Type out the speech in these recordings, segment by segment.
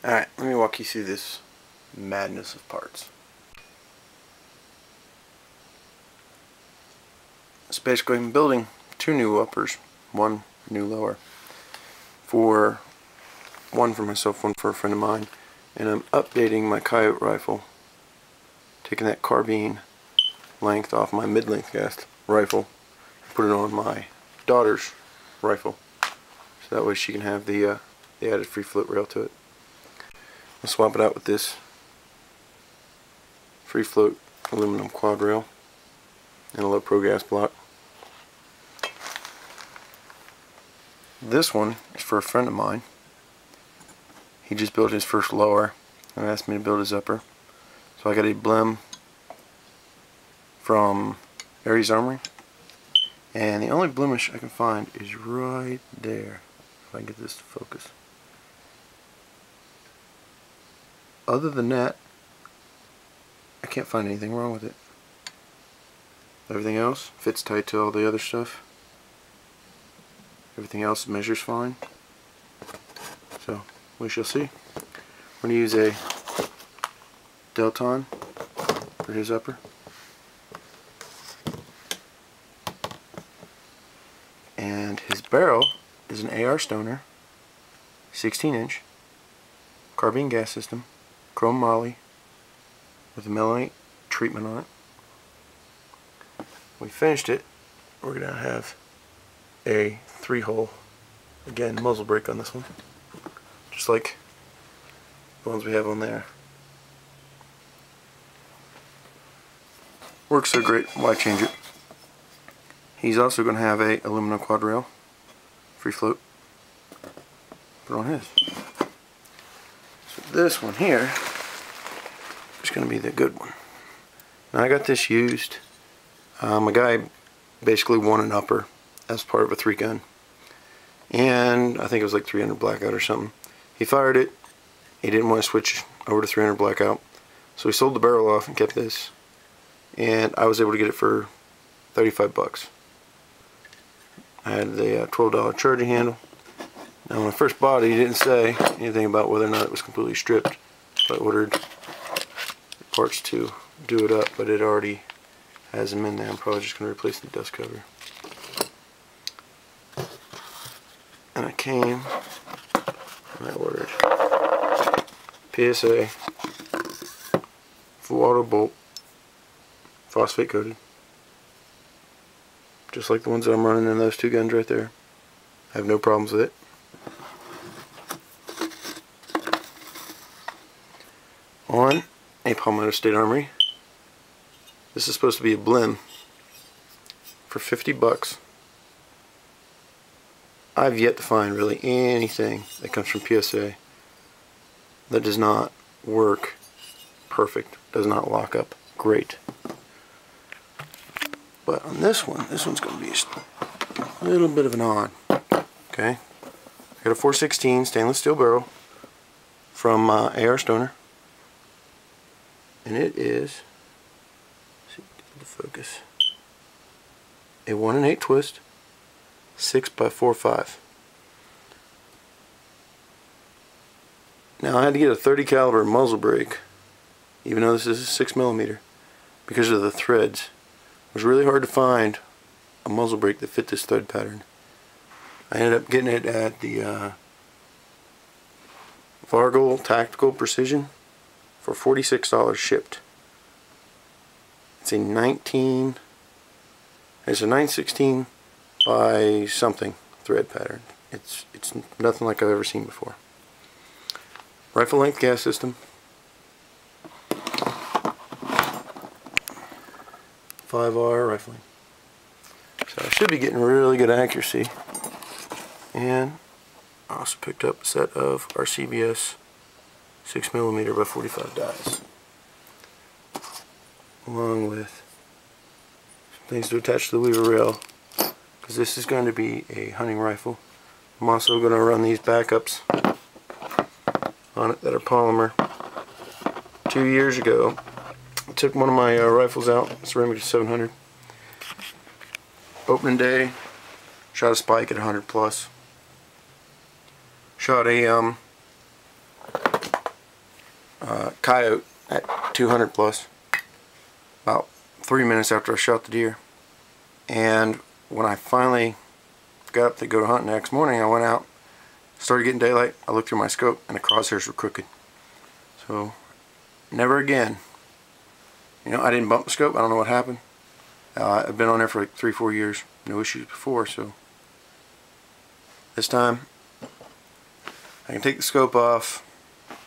Alright, let me walk you through this madness of parts. So basically I'm building two new uppers, one new lower. One for myself, one for a friend of mine. And I'm updating my coyote rifle, taking that carbine length off my mid-length cast rifle, put it on my daughter's rifle, so that way she can have the added free float rail to it. I'll swap it out with this free float aluminum quad rail and a low pro gas block. This one is for a friend of mine. He just built his first lower and asked me to build his upper. So I got a blem from Aries Armory, and the only blemish I can find is right there, if I can get this to focus. Other than that, I can't find anything wrong with it. Everything else fits tight to all the other stuff. Everything else measures fine. So we shall see. We're going to use a Delton for his upper. And his barrel is an AR Stoner 16-inch carbine gas system, chrome moly with a melanite treatment on it. We finished it. We're going to have a 3-hole, again, muzzle brake on this one, just like the ones we have on there. Works so great, why change it? He's also going to have a aluminum quad rail, free float, put on his. So this one here is going to be the good one. Now I got this used. A guy basically won an upper as part of a 3-gun, and I think it was like 300 blackout or something. He fired it. He didn't want to switch over to 300 blackout, so he sold the barrel off and kept this, and I was able to get it for 35 bucks. I had the $12 charging handle. Now when I first bought it, he didn't say anything about whether or not it was completely stripped. So I ordered parts to do it up, but it already has them in there. I'm probably just going to replace the dust cover. And I came and I ordered PSA full auto bolt, phosphate coated, just like the ones that I'm running in those two guns right there. I have no problems with it. On a Palmetto State Armory. This is supposed to be a blem for 50 bucks. I've yet to find really anything that comes from PSA that does not work perfect, does not lock up great. But on this one's going to be a little bit of an odd. Okay, I got a 416 stainless steel barrel from AR Stoner, and it is, let's see, get the focus, a 1 in 8 twist, 6x4.5. Now I had to get a 30 caliber muzzle brake, even though this is a 6mm, because of the threads. It was really hard to find a muzzle brake that fit this thread pattern. I ended up getting it at the Vargol Tactical Precision for $46 shipped. It's a 9/16 by something thread pattern. It's nothing like I've ever seen before. Rifle length gas system. 5R rifling. So I should be getting really good accuracy. And I also picked up a set of our CBS 6mm by 45 dies, along with some things to attach to the lever rail, because this is going to be a hunting rifle. I'm also going to run these backups on it that are polymer. 2 years ago, I took one of my rifles out, Ceramic 700. Opening day, shot a spike at 100 plus. Shot a coyote at 200 plus, about 3 minutes after I shot the deer. And when I finally got up to go hunt the next morning, I went out, started getting daylight, I looked through my scope and the crosshairs were crooked. So never again. You know, I didn't bump the scope, I don't know what happened. I've been on there for like 3-4 years, no issues before, so this time I can take the scope off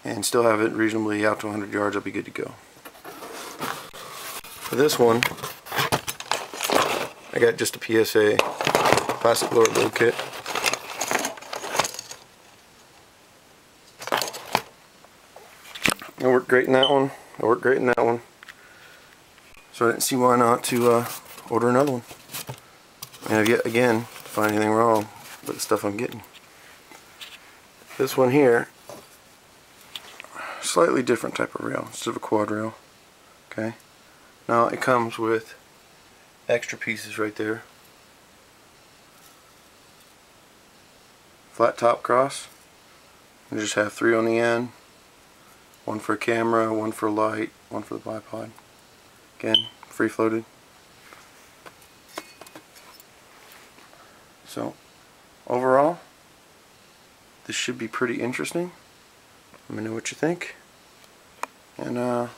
and still have it reasonably out to 100 yards. I'll be good to go. For this one, I got just a PSA plastic lower load kit. It worked great in that one. It worked great in that one. So I didn't see why not to order another one. And I've yet again find anything wrong with the stuff I'm getting. This one here, slightly different type of rail instead of a quad rail. Okay. Now it comes with extra pieces right there. Flat top cross. You just have 3 on the end. One for a camera, one for light, one for the bipod. Again, free floated. So overall, this should be pretty interesting. Let me know what you think, and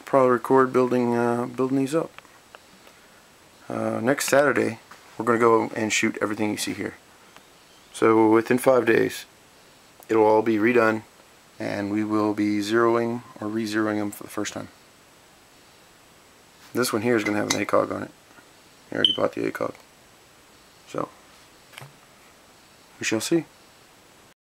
probably record building these up. Next Saturday, we're going to go and shoot everything you see here. So within 5 days, it'll all be redone, and we will be zeroing or re-zeroing them for the first time. This one here is going to have an ACOG on it. I already bought the ACOG. So we shall see.